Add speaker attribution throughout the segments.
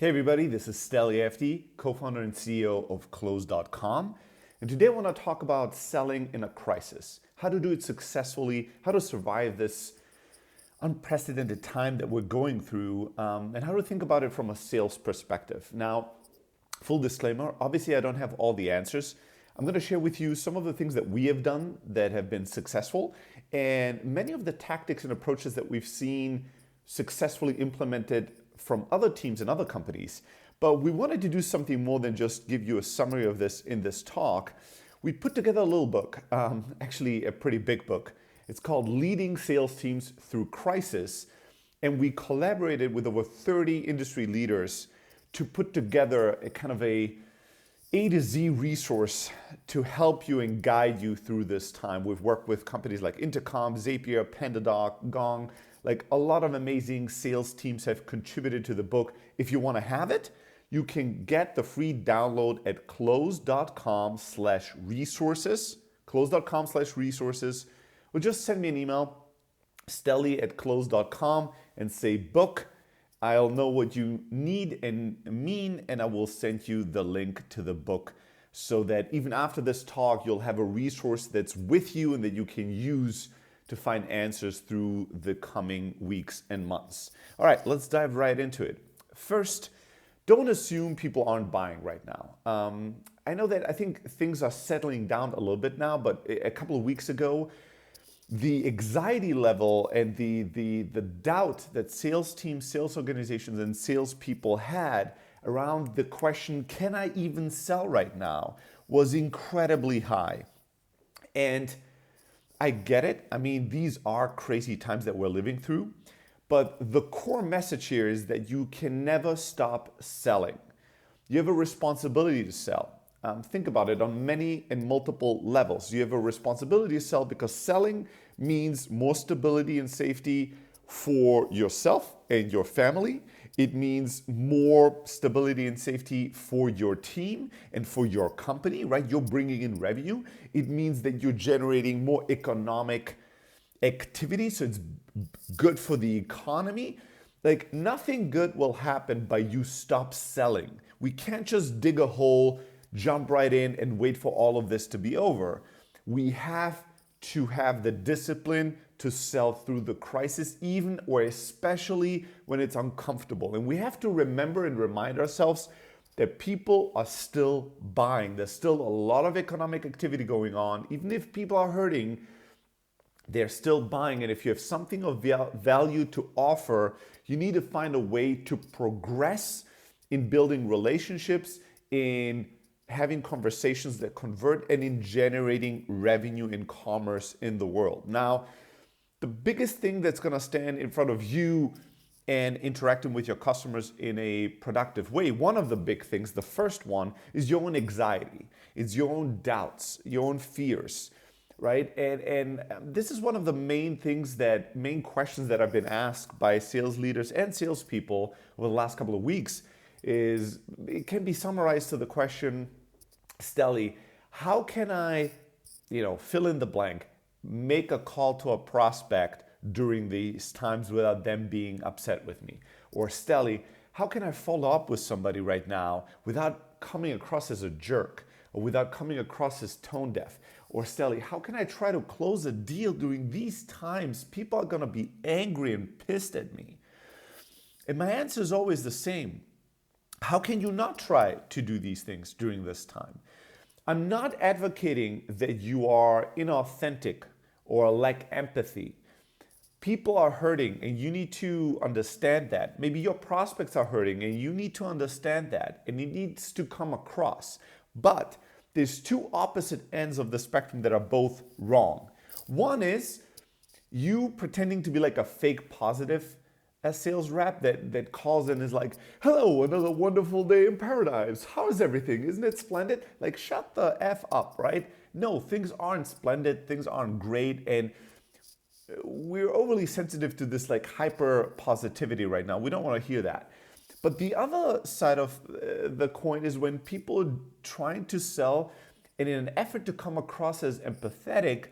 Speaker 1: Hey everybody, this is Steli Efti, co-founder and CEO of Close.com. And today I want to talk about selling in a crisis, how to do it successfully, how to survive this unprecedented time that we're going through, and how to think about it from a sales perspective. Now, full disclaimer, obviously I don't have all the answers. I'm going to share with you some of the things that we have done that have been successful, and many of the tactics and approaches that we've seen successfully implemented from other teams and other companies. But we wanted to do something more than just give you a summary of this in this talk. We put together a little book, actually a pretty big book. It's called Leading Sales Teams Through Crisis. And we collaborated with over 30 industry leaders to put together a kind of A to Z resource to help you and guide you through this time. We've worked with companies like Intercom, Zapier, PandaDoc, Gong. Like a lot of amazing sales teams have contributed to the book. If you want to have it, you can get the free download at close.com/resources, close.com/resources, or just send me an email, steli@close.com, and say book. I'll know what you need and mean, and I will send you the link to the book so that even after this talk, you'll have a resource that's with you and that you can use to find answers through the coming weeks and months. All right, let's dive right into it. First, don't assume people aren't buying right now. I know that I think things are settling down a little bit now, but a couple of weeks ago, the anxiety level and the doubt that sales teams, sales organizations, and salespeople had around the question, can I even sell right now, was incredibly high. And I get it. I mean, these are crazy times that we're living through. But the core message here is that you can never stop selling. You have a responsibility to sell. Think about it on many and multiple levels. You have a responsibility to sell because selling means more stability and safety for yourself and your family. It means more stability and safety for your team and for your company, right? You're bringing in revenue. It means that you're generating more economic activity, so it's good for the economy. Like nothing good will happen by you stop selling. We can't just dig a hole, jump right in, and wait for all of this to be over. We have to have the discipline to sell through the crisis, even or especially when it's uncomfortable. And we have to remember and remind ourselves that people are still buying. There's still a lot of economic activity going on. Even if people are hurting, they're still buying. And if you have something of value to offer, you need to find a way to progress in building relationships, in having conversations that convert, and in generating revenue and commerce in the world. Now, the biggest thing that's going to stand in front of you and interacting with your customers in a productive way, one of the big things, the first one, is your own anxiety. It's your own doubts, your own fears, right? And this is one of the main questions that I've been asked by sales leaders and salespeople over the last couple of weeks. It can be summarized to the question, Steli, how can I, fill in the blank, make a call to a prospect during these times without them being upset with me? Or Steli, how can I follow up with somebody right now without coming across as a jerk or without coming across as tone deaf? Or Steli, how can I try to close a deal during these times? People are going to be angry and pissed at me. And my answer is always the same. How can you not try to do these things during this time? I'm not advocating that you are inauthentic or lack empathy. People are hurting and you need to understand that. Maybe your prospects are hurting and you need to understand that, and it needs to come across. But there's two opposite ends of the spectrum that are both wrong. One is you pretending to be like a fake positive sales rep that calls in and is like, hello, another wonderful day in paradise. How is everything? Isn't it splendid? Like, shut the F up, right? No, things aren't splendid. Things aren't great. And we're overly sensitive to this like hyper positivity right now. We don't want to hear that. But the other side of the coin is when people are trying to sell, and in an effort to come across as empathetic,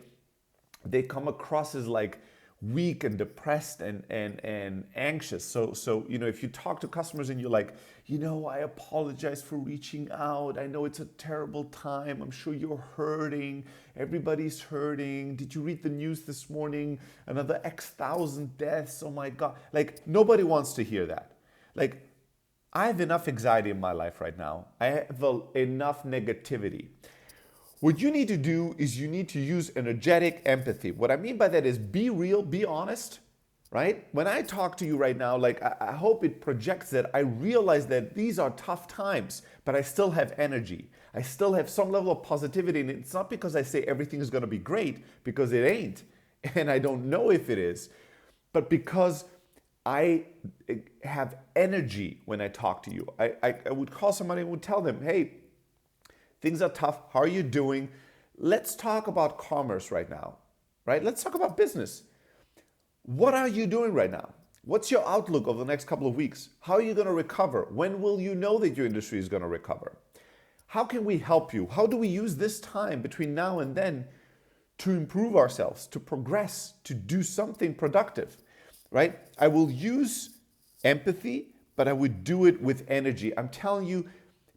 Speaker 1: they come across as like weak and depressed and anxious. So if you talk to customers and you're like, I apologize for reaching out. I know it's a terrible time. I'm sure you're hurting. Everybody's hurting. Did you read the news this morning? Another X thousand deaths. Oh my God. Like, nobody wants to hear that. Like, I have enough anxiety in my life right now. I have enough negativity. What you need to do is you need to use energetic empathy. What I mean by that is be real, be honest, right? When I talk to you right now, like I hope it projects that I realize that these are tough times, but I still have energy. I still have some level of positivity, and it's not because I say everything is going to be great, because it ain't, and I don't know if it is, but because I have energy when I talk to you. I would call somebody and would tell them, hey, things are tough. How are you doing? Let's talk about commerce right now, right? Let's talk about business. What are you doing right now? What's your outlook over the next couple of weeks? How are you going to recover? When will you know that your industry is going to recover? How can we help you? How do we use this time between now and then to improve ourselves, to progress, to do something productive, right? I will use empathy, but I would do it with energy. I'm telling you,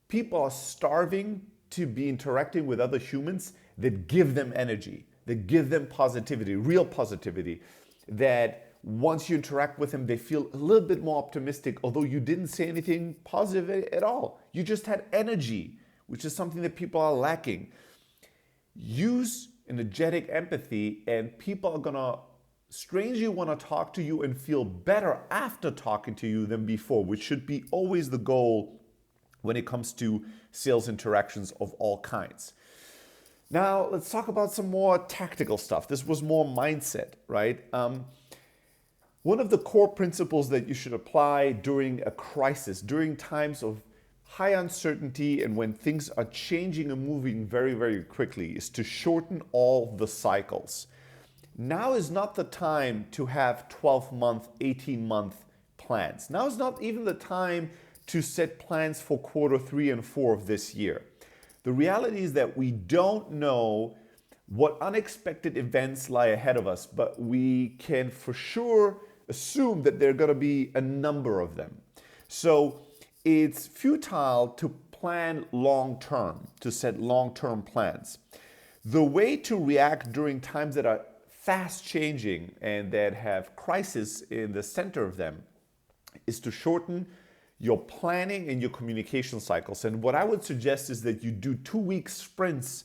Speaker 1: people are starving to be interacting with other humans that give them energy, that give them positivity, real positivity, that once you interact with them, they feel a little bit more optimistic, although you didn't say anything positive at all. You just had energy, which is something that people are lacking. Use energetic empathy, and people are gonna strangely want to talk to you and feel better after talking to you than before, which should be always the goal when it comes to sales interactions of all kinds. Now, let's talk about some more tactical stuff. This was more mindset, right? One of the core principles that you should apply during a crisis, during times of high uncertainty and when things are changing and moving very, very quickly, is to shorten all the cycles. Now is not the time to have 12-month, 18-month plans. Now is not even the time to set plans for quarter 3 and 4 of this year. The reality is that we don't know what unexpected events lie ahead of us, but we can for sure assume that there are going to be a number of them. So it's futile to plan long-term, to set long-term plans. The way to react during times that are fast changing and that have crisis in the center of them is to shorten your planning and your communication cycles. And what I would suggest is that you do 2-week sprints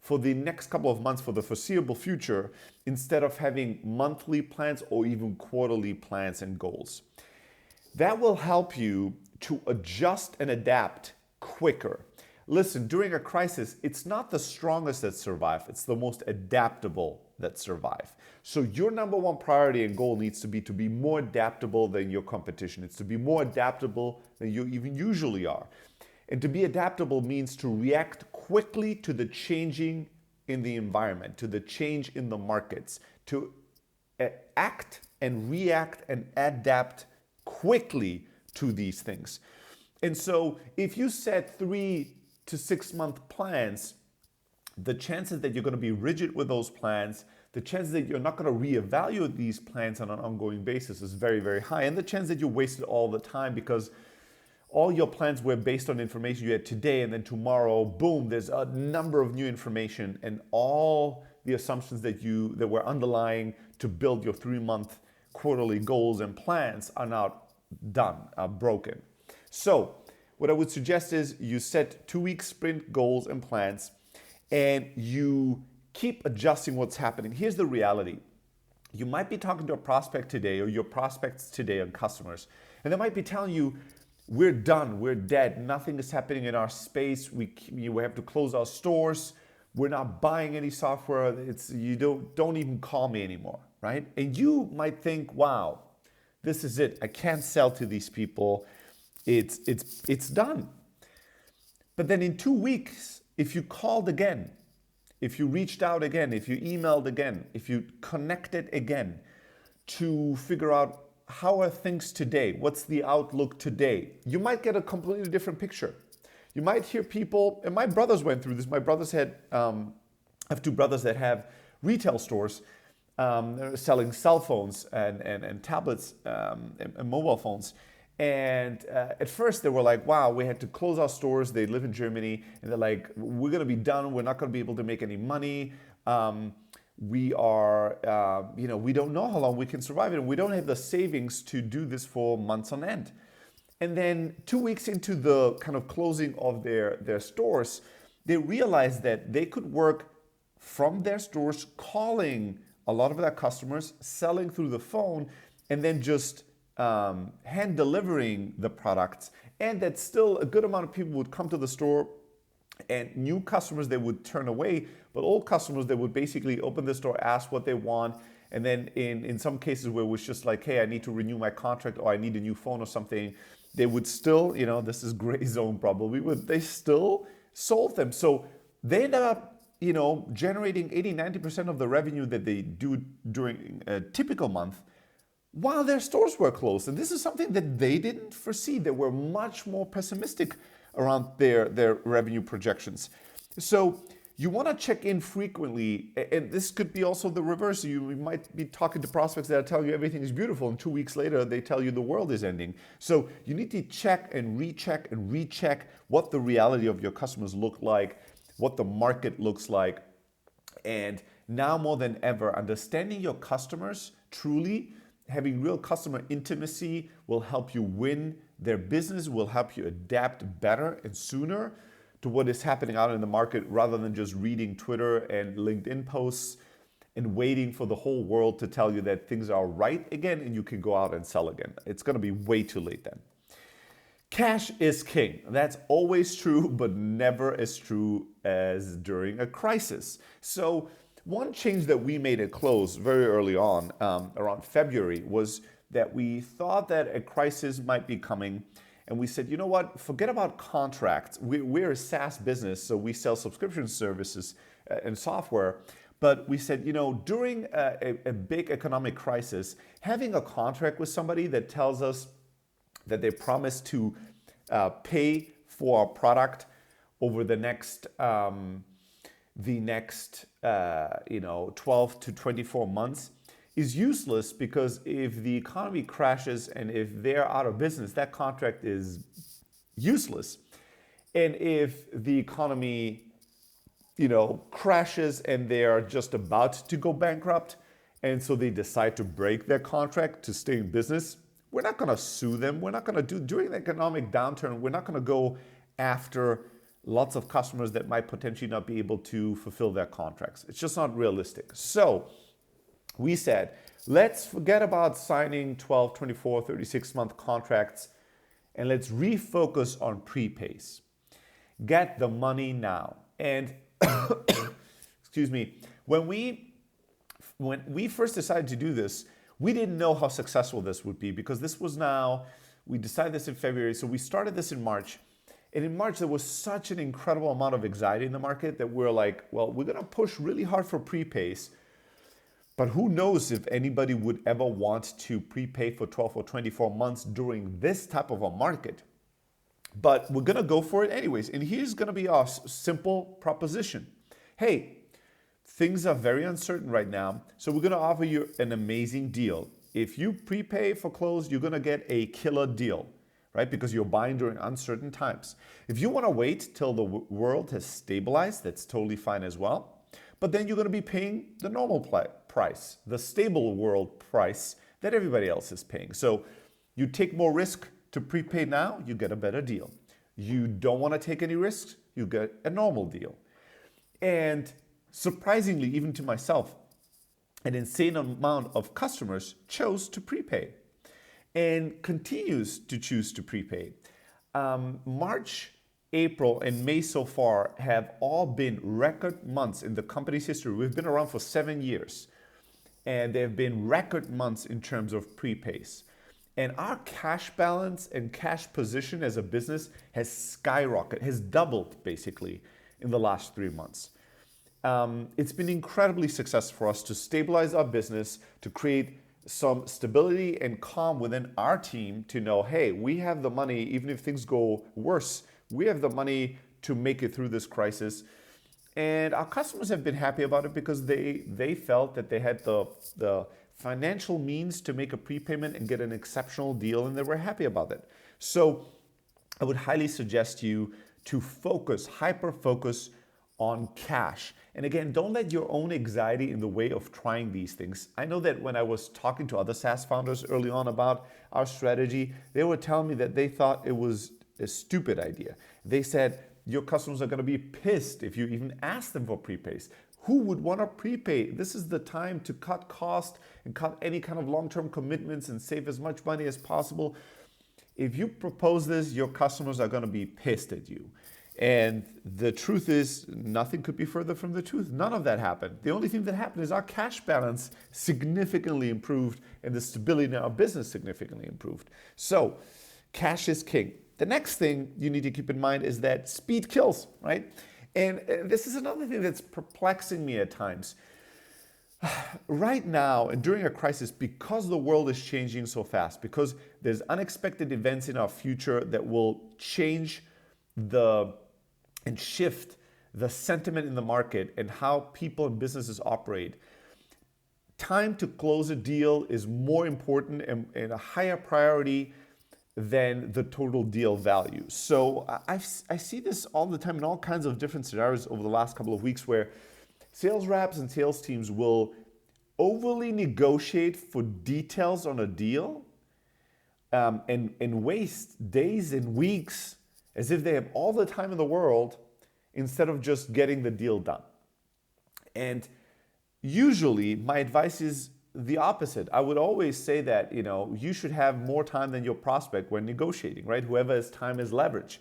Speaker 1: for the next couple of months, for the foreseeable future, instead of having monthly plans or even quarterly plans and goals. That will help you to adjust and adapt quicker. Listen, during a crisis, it's not the strongest that survive, it's the most adaptable that survive. So your number one priority and goal needs to be more adaptable than your competition. It's to be more adaptable than you even usually are. And to be adaptable means to react quickly to the changing in the environment, to the change in the markets, to act and react and adapt quickly to these things. And so if you set 3 to 6 month plans, the chances that you're going to be rigid with those plans, the chances that you're not going to reevaluate these plans on an ongoing basis is very, very high. And the chance that you wasted all the time because all your plans were based on information you had today, and then tomorrow, boom, there's a number of new information, and all the assumptions that were underlying to build your 3-month quarterly goals and plans are now done, are broken. So what I would suggest is you set 2-week sprint goals and plans, and you keep adjusting what's happening. Here's the reality. You might be talking to a prospect today, or your prospects today and customers, and they might be telling you, we're done, we're dead, nothing is happening in our space, we have to close our stores, we're not buying any software, you don't even call me anymore, right? And you might think, wow, this is it, I can't sell to these people, it's done. But then in 2 weeks, if you called again, if you reached out again, if you emailed again, if you connected again to figure out how are things today, what's the outlook today, you might get a completely different picture. You might hear people, and my brothers went through this. My brothers I have 2 brothers that have retail stores. selling cell phones and tablets and mobile phones. And at first they were like, wow, we had to close our stores. They live in Germany. And they're like, we're going to be done. We're not going to be able to make any money. We don't know how long we can survive it. And we don't have the savings to do this for months on end. And then 2 weeks into the kind of closing of their stores, they realized that they could work from their stores, calling a lot of their customers, selling through the phone, and then just hand delivering the products. And that still a good amount of people would come to the store, and new customers they would turn away, but old customers they would basically open the store, ask what they want. And then in some cases where it was just like, hey, I need to renew my contract or I need a new phone or something, they would still, this is gray zone probably, but they still sold them. So they ended up, generating 80-90% of the revenue that they do during a typical month while their stores were closed. And this is something that they didn't foresee. They were much more pessimistic around their revenue projections. So you want to check in frequently, and this could be also the reverse. You might be talking to prospects that tell you everything is beautiful, and 2 weeks later they tell you the world is ending. So you need to check and recheck what the reality of your customers look like, what the market looks like. And now more than ever, understanding your customers truly, having real customer intimacy will help you win their business, will help you adapt better and sooner to what is happening out in the market, rather than just reading Twitter and LinkedIn posts and waiting for the whole world to tell you that things are right again and you can go out and sell again. It's going to be way too late then. Cash is king. That's always true, but never as true as during a crisis. So one change that we made at Close very early on, around February, was that we thought that a crisis might be coming. And we said, you know what, forget about contracts. We're a SaaS business, so we sell subscription services and software. But we said, during a big economic crisis, having a contract with somebody that tells us that they promise to pay for our product over the next 12 to 24 months is useless, because if the economy crashes and if they're out of business, that contract is useless. And if the economy, crashes and they're just about to go bankrupt, and so they decide to break their contract to stay in business, we're not going to sue them. We're not going to during the economic downturn, we're not going to go after lots of customers that might potentially not be able to fulfill their contracts. It's just not realistic. So we said, let's forget about signing 12, 24, 36-month contracts, and let's refocus on prepays. Get the money now. And excuse me, when we first decided to do this, we didn't know how successful this would be, because we decided this in February, so we started this in March. And in March, there was such an incredible amount of anxiety in the market that we're like, well, we're going to push really hard for prepays. But who knows if anybody would ever want to prepay for 12 or 24 months during this type of a market. But we're going to go for it anyways. And here's going to be our simple proposition. Hey, things are very uncertain right now, so we're going to offer you an amazing deal. If you prepay for Close, you're going to get a killer deal, right? Because you're buying during uncertain times. If you want to wait till the world has stabilized, that's totally fine as well. But then you're going to be paying the normal price, the stable world price that everybody else is paying. So you take more risk to prepay now, you get a better deal. You don't want to take any risks, you get a normal deal. And surprisingly, even to myself, an insane amount of customers chose to prepay and continues to choose to prepay. March, April, and May so far have all been record months in the company's history. We've been around for 7 years, and they have been record months in terms of prepays. And our cash balance and cash position as a business has skyrocketed, has doubled basically in the last 3 months. It's been incredibly successful for us to stabilize our business, to create some stability and calm within our team to know, hey, we have the money, even if things go worse, we have the money to make it through this crisis. And our customers have been happy about it because they felt that they had the financial means to make a prepayment and get an exceptional deal, and they were happy about it. So I would highly suggest you to focus, hyper focus on cash. And again, don't let your own anxiety in the way of trying these things. I know that when I was talking to other SaaS founders early on about our strategy, they were telling me that they thought it was a stupid idea. They said, your customers are going to be pissed if you even ask them for prepays. Who would want to prepay? This is the time to cut cost and cut any kind of long-term commitments and save as much money as possible. If you propose this, your customers are going to be pissed at you. And the truth is, nothing could be further from the truth. None of that happened. The only thing that happened is our cash balance significantly improved and the stability in our business significantly improved. So cash is king. The next thing you need to keep in mind is that speed kills, right? And this is another thing that's perplexing me at times. Right now, and during a crisis, because the world is changing so fast, because there's unexpected events in our future that will change and shift the sentiment in the market and how people and businesses operate, time to close a deal is more important and a higher priority than the total deal value. So I see this all the time in all kinds of different scenarios over the last couple of weeks where sales reps and sales teams will overly negotiate for details on a deal and waste days and weeks as if they have all the time in the world instead of just getting the deal done. And usually my advice is the opposite. I would always say that, you should have more time than your prospect when negotiating, right? Whoever has time is leverage.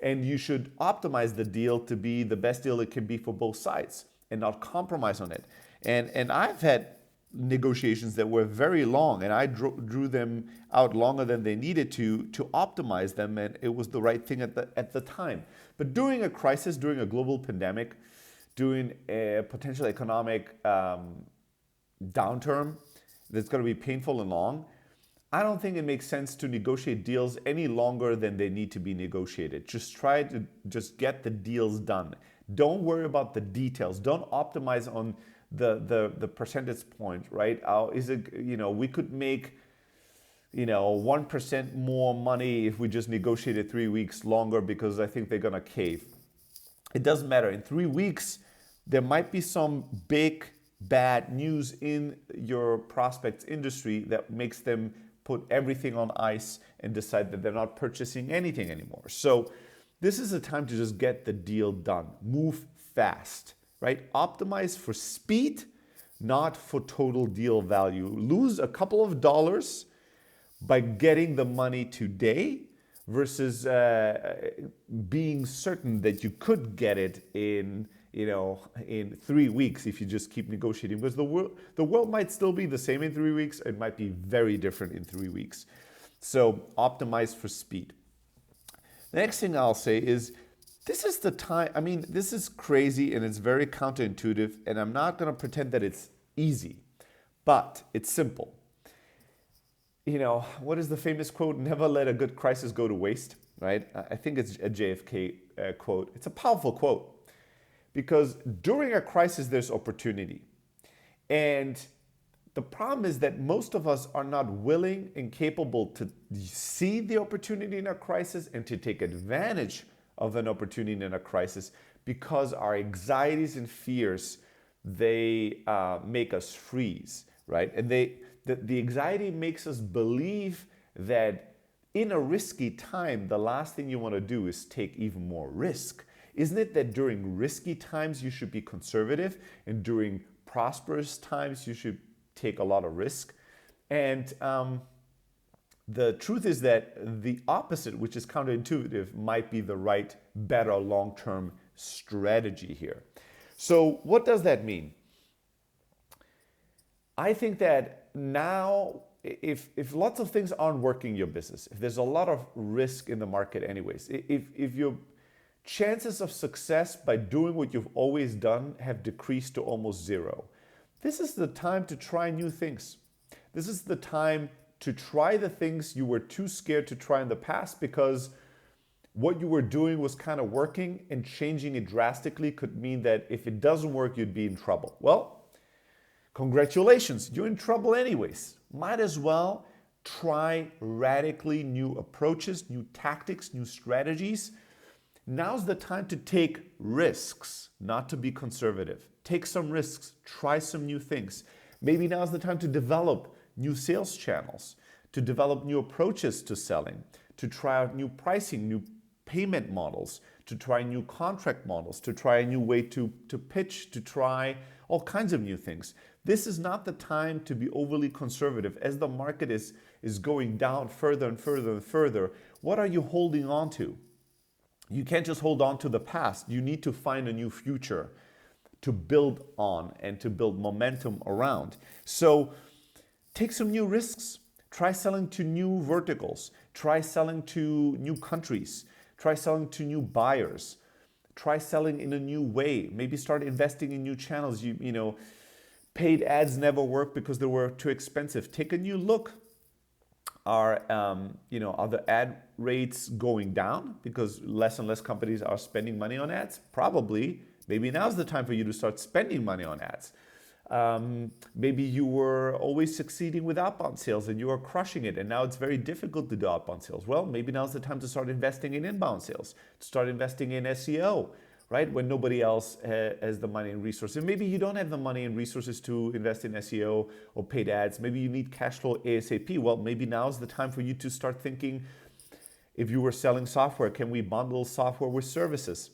Speaker 1: And you should optimize the deal to be the best deal it can be for both sides and not compromise on it. And I've had negotiations that were very long, and I drew them out longer than they needed to optimize them, and it was the right thing at the time. But during a crisis, during a global pandemic, during a potential economic downturn that's going to be painful and long, I don't think it makes sense to negotiate deals any longer than they need to be negotiated. Just try to just get the deals done. Don't worry about the details. Don't optimize on the percentage point, right? We could make 1% more money if we just negotiated 3 weeks longer because I think they're going to cave. It doesn't matter. In 3 weeks, there might be some big bad news in your prospect's industry that makes them put everything on ice and decide that they're not purchasing anything anymore. So this is a time to just get the deal done. Move fast, right? Optimize for speed, not for total deal value. Lose a couple of dollars by getting the money today versus being certain that you could get it in 3 weeks if you just keep negotiating, because the world might still be the same in 3 weeks. It might be very different in 3 weeks. So optimize for speed. The next thing I'll say is, this is the time, this is crazy and it's very counterintuitive, and I'm not going to pretend that it's easy, but it's simple. What is the famous quote? Never let a good crisis go to waste, right? I think it's a JFK quote. It's a powerful quote. Because during a crisis, there's opportunity. And the problem is that most of us are not willing and capable to see the opportunity in a crisis and to take advantage of an opportunity in a crisis, because our anxieties and fears, they make us freeze, right? And the anxiety makes us believe that in a risky time, the last thing you want to do is take even more risk. Isn't it that during risky times you should be conservative, and during prosperous times you should take a lot of risk? And the truth is that the opposite, which is counterintuitive, might be the right, better long-term strategy here. So what does that mean? I think that now, if lots of things aren't working in your business, if there's a lot of risk in the market anyways, if your chances of success by doing what you've always done have decreased to almost zero, this is the time to try new things. This is the time to try the things you were too scared to try in the past, because what you were doing was kind of working, and changing it drastically could mean that if it doesn't work, you'd be in trouble. Well, congratulations, you're in trouble anyways. Might as well try radically new approaches, new tactics, new strategies. Now's the time to take risks, not to be conservative. Take some risks, try some new things. Maybe now's the time to develop new sales channels, to develop new approaches to selling, to try out new pricing, new payment models, to try new contract models, to try a new way to pitch, to try all kinds of new things. This is not the time to be overly conservative. As the market is going down further and further and further, what are you holding on to? You can't just hold on to the past. You need to find a new future to build on and to build momentum around. So take some new risks. Try selling to new verticals. Try selling to new countries. Try selling to new buyers. Try selling in a new way. Maybe start investing in new channels. You know, paid ads never work because they were too expensive. Take a new look. Are the ad rates going down because less and less companies are spending money on ads? Probably. Maybe now's the time for you to start spending money on ads. Maybe you were always succeeding with outbound sales and you are crushing it, and now it's very difficult to do outbound sales. Well, maybe now's the time to start investing in inbound sales, to start investing in SEO, right? When nobody else has the money and resources. Maybe you don't have the money and resources to invest in SEO or paid ads. Maybe you need cash flow ASAP. Well, maybe now's the time for you to start thinking, if you were selling software, can we bundle software with services?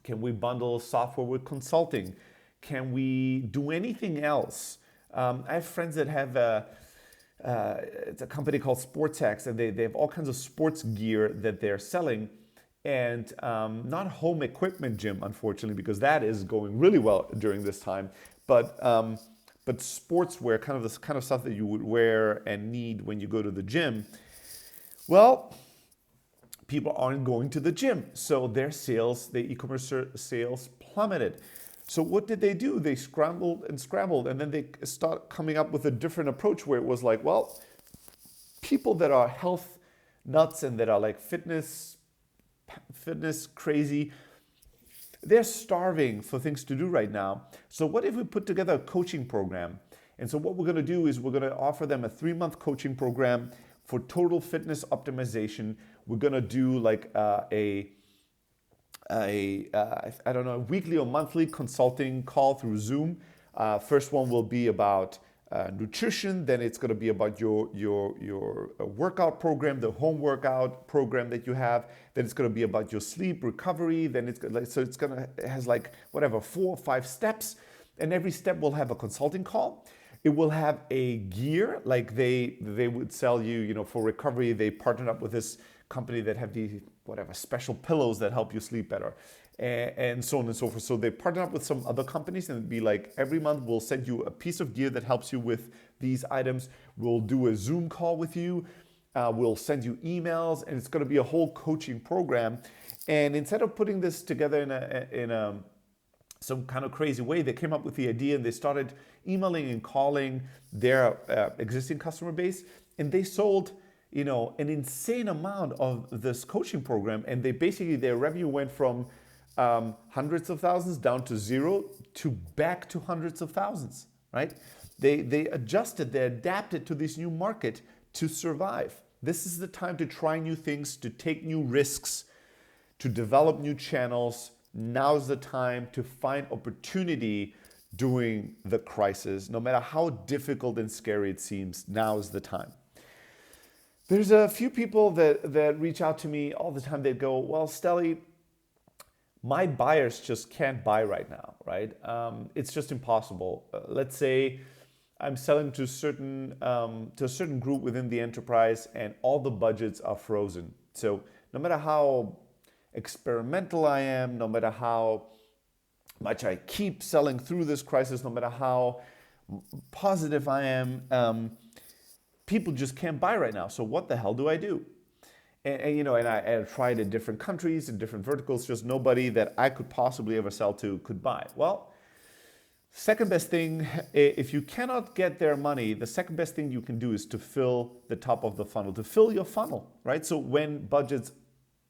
Speaker 1: Can we bundle software with consulting? Can we do anything else? I have friends that have it's a company called SportsX, and they have all kinds of sports gear that they're selling. And not home equipment gym, unfortunately, because that is going really well during this time. But sportswear, kind of this kind of stuff that you would wear and need when you go to the gym. Well, people aren't going to the gym, so their e-commerce sales plummeted. So what did they do? They scrambled, and then they start coming up with a different approach where it was like, well, people that are health nuts and that are like fitness crazy, they're starving for things to do right now. So what if we put together a coaching program? And so what we're going to do is we're going to offer them a 3-month coaching program for total fitness optimization. We're going to do like a weekly or monthly consulting call through Zoom. First one will be about nutrition, then it's going to be about your workout program, the home workout program that you have. Then it's going to be about your sleep recovery. Then it has like whatever 4 or 5 steps, and every step will have a consulting call. It will have a gear, like they would sell you, for recovery. They partnered up with this company that have these special pillows that help you sleep better, and so on and so forth. So they partner up with some other companies, and it'd be like every month we'll send you a piece of gear that helps you with these items. We'll do a Zoom call with you. We'll send you emails, and it's going to be a whole coaching program. And instead of putting this together in some kind of crazy way, they came up with the idea, and they started emailing and calling their existing customer base, and they sold an insane amount of this coaching program. And their revenue went from hundreds of thousands down to 0 to back to hundreds of thousands, right? They adjusted, they adapted to this new market to survive. This is the time to try new things, to take new risks, to develop new channels. Now's the time to find opportunity during the crisis. No matter how difficult and scary it seems, now is the time. There's a few people that reach out to me all the time. They go, well, Steli, my buyers just can't buy right now, right? It's just impossible. Let's say I'm selling to a certain group within the enterprise, and all the budgets are frozen. So no matter how experimental I am, no matter how much I keep selling through this crisis, no matter how positive I am, people just can't buy right now. So what the hell do I do? And I tried in different countries, in different verticals, just nobody that I could possibly ever sell to could buy. Well, second best thing, if you cannot get their money, the second best thing you can do is to fill the top of the funnel, to fill your funnel, right? So when budgets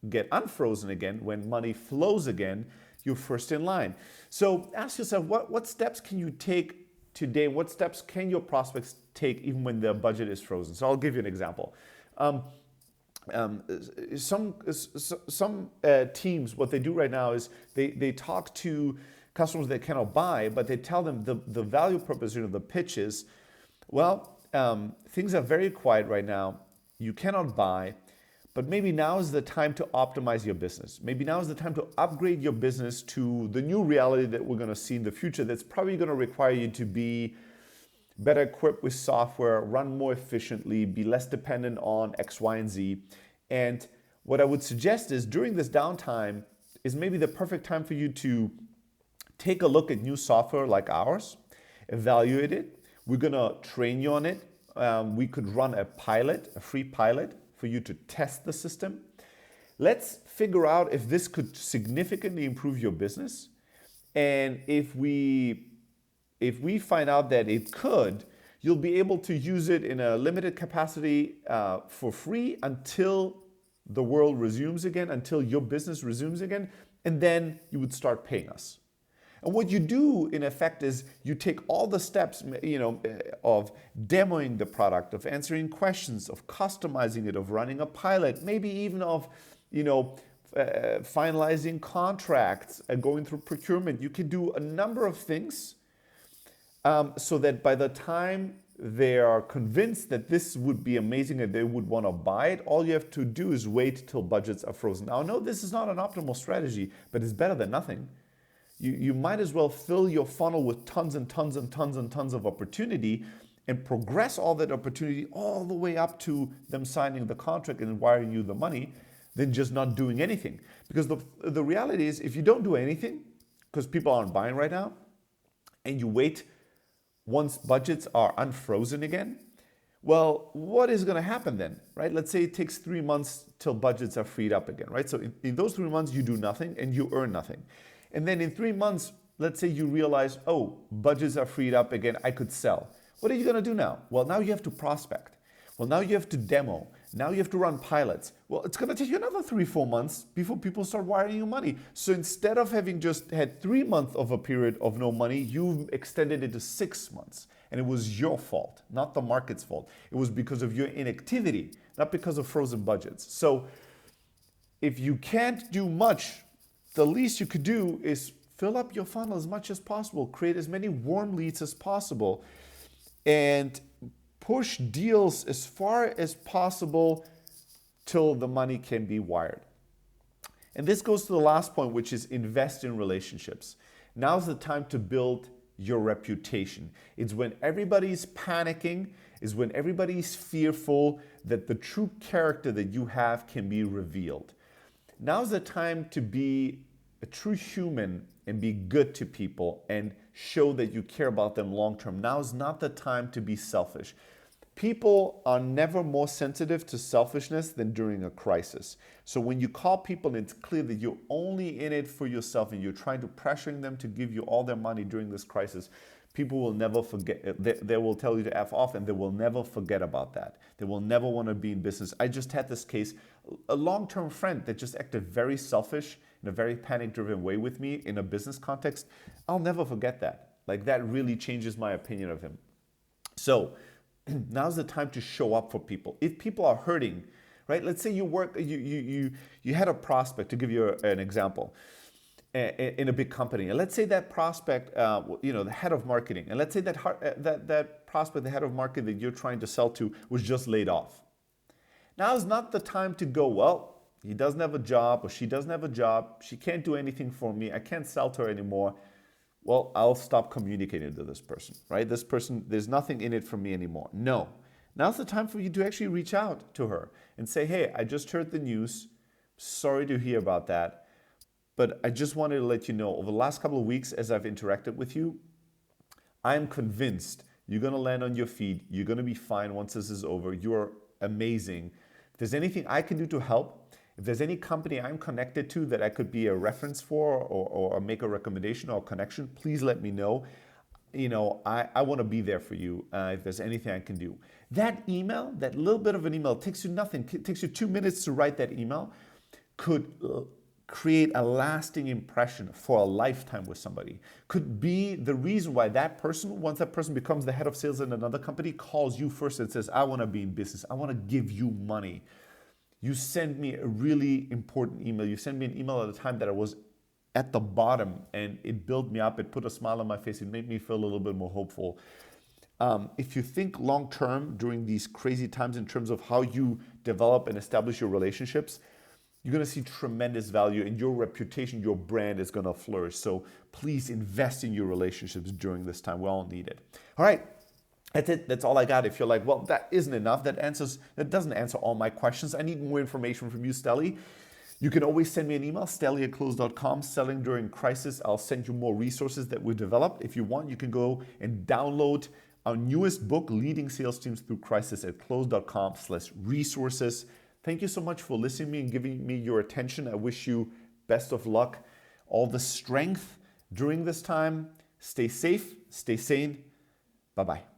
Speaker 1: get unfrozen again, when money flows again, you're first in line. So ask yourself, what steps can you take today? What steps can your prospects take even when their budget is frozen? So I'll give you an example. Some teams, what they do right now is they talk to customers they cannot buy, but they tell them the value proposition of the pitch is, well, things are very quiet right now. You cannot buy, but maybe now is the time to optimize your business. Maybe now is the time to upgrade your business to the new reality that we're going to see in the future. That's probably going to require you to be better equipped with software, run more efficiently, be less dependent on X, Y, and Z. And what I would suggest is during this downtime is maybe the perfect time for you to take a look at new software like ours, evaluate it. We're going to train you on it. We could run a pilot, a free pilot for you to test the system. Let's figure out if this could significantly improve your business. And if we find out that it could, you'll be able to use it in a limited capacity for free until the world resumes again, until your business resumes again, and then you would start paying us. And what you do, in effect, is you take all the steps, of demoing the product, of answering questions, of customizing it, of running a pilot, maybe even of, finalizing contracts and going through procurement. You can do a number of things so that by the time they are convinced that this would be amazing and they would want to buy it, all you have to do is wait till budgets are frozen. Now, no, this is not an optimal strategy, but it's better than nothing. You might as well fill your funnel with tons and tons and tons and tons of opportunity and progress all that opportunity all the way up to them signing the contract and wiring you the money than just not doing anything. Because the reality is, if you don't do anything, because people aren't buying right now, and you wait once budgets are unfrozen again, well, what is going to happen then, right? Let's say it takes 3 months till budgets are freed up again, right? So in those 3 months, you do nothing and you earn nothing. And then in 3 months, let's say you realize, oh, budgets are freed up again, I could sell. What are you going to do now? Well, now you have to prospect. Well, now you have to demo. Now you have to run pilots. Well, it's going to take you another 3-4 months before people start wiring you money. So instead of having just had 3 months of a period of no money, you've extended it to 6 months. And it was your fault, not the market's fault. It was because of your inactivity, not because of frozen budgets. So if you can't do much, the least you could do is fill up your funnel as much as possible, create as many warm leads as possible, and push deals as far as possible till the money can be wired. And this goes to the last point, which is invest in relationships. Now's the time to build your reputation. It's when everybody's panicking, is when everybody's fearful that the true character that you have can be revealed. Now's the time to be a true human and be good to people and show that you care about them long term. Now is not the time to be selfish. People are never more sensitive to selfishness than during a crisis. So when you call people and it's clear that you're only in it for yourself and you're trying to pressuring them to give you all their money during this crisis, people will never forget. They will tell you to F off and they will never forget about that. They will never want to be in business. I just had this case, a long-term friend that just acted very selfish in a very panic-driven way with me in a business context. I'll never forget that. Like, that really changes my opinion of him. So now's the time to show up for people. If people are hurting, right? Let's say you had a prospect, to give you an example, in a big company, and let's say that prospect, the head of marketing, and let's say that prospect, the head of marketing that you're trying to sell to, was just laid off. Now is not the time to go, well, he doesn't have a job or she doesn't have a job. She can't do anything for me. I can't sell to her anymore. Well, I'll stop communicating to this person, right? This person, there's nothing in it for me anymore. No. Now's the time for you to actually reach out to her and say, hey, I just heard the news. Sorry to hear about that. But I just wanted to let you know, over the last couple of weeks, as I've interacted with you, I'm convinced you're going to land on your feet. You're going to be fine once this is over. You're amazing. If there's anything I can do to help, if there's any company I'm connected to that I could be a reference for or make a recommendation or a connection, please let me know. I want to be there for you if there's anything I can do. That email, that little bit of an email, takes you nothing. It takes you 2 minutes to write that email. could create a lasting impression for a lifetime with somebody, could be the reason why that person, once that person becomes the head of sales in another company, calls you first and says, I want to be in business. I want to give you money. You send me a really important email. You sent me an email at a time that I was at the bottom, and it built me up. It put a smile on my face. It made me feel a little bit more hopeful. If you think long term during these crazy times in terms of how you develop and establish your relationships, you're going to see tremendous value, and your reputation, your brand is going to flourish. So please invest in your relationships during this time. We all need it. All right. That's it. That's all I got. If you're like, well, that isn't enough. That doesn't answer all my questions. I need more information from you, Steli. You can always send me an email, steli@close.com, Selling During Crisis. I'll send you more resources that we developed. If you want, you can go and download our newest book, Leading Sales Teams Through Crisis, at close.com/resources. Thank you so much for listening to me and giving me your attention. I wish you best of luck, all the strength during this time. Stay safe, stay sane. Bye-bye.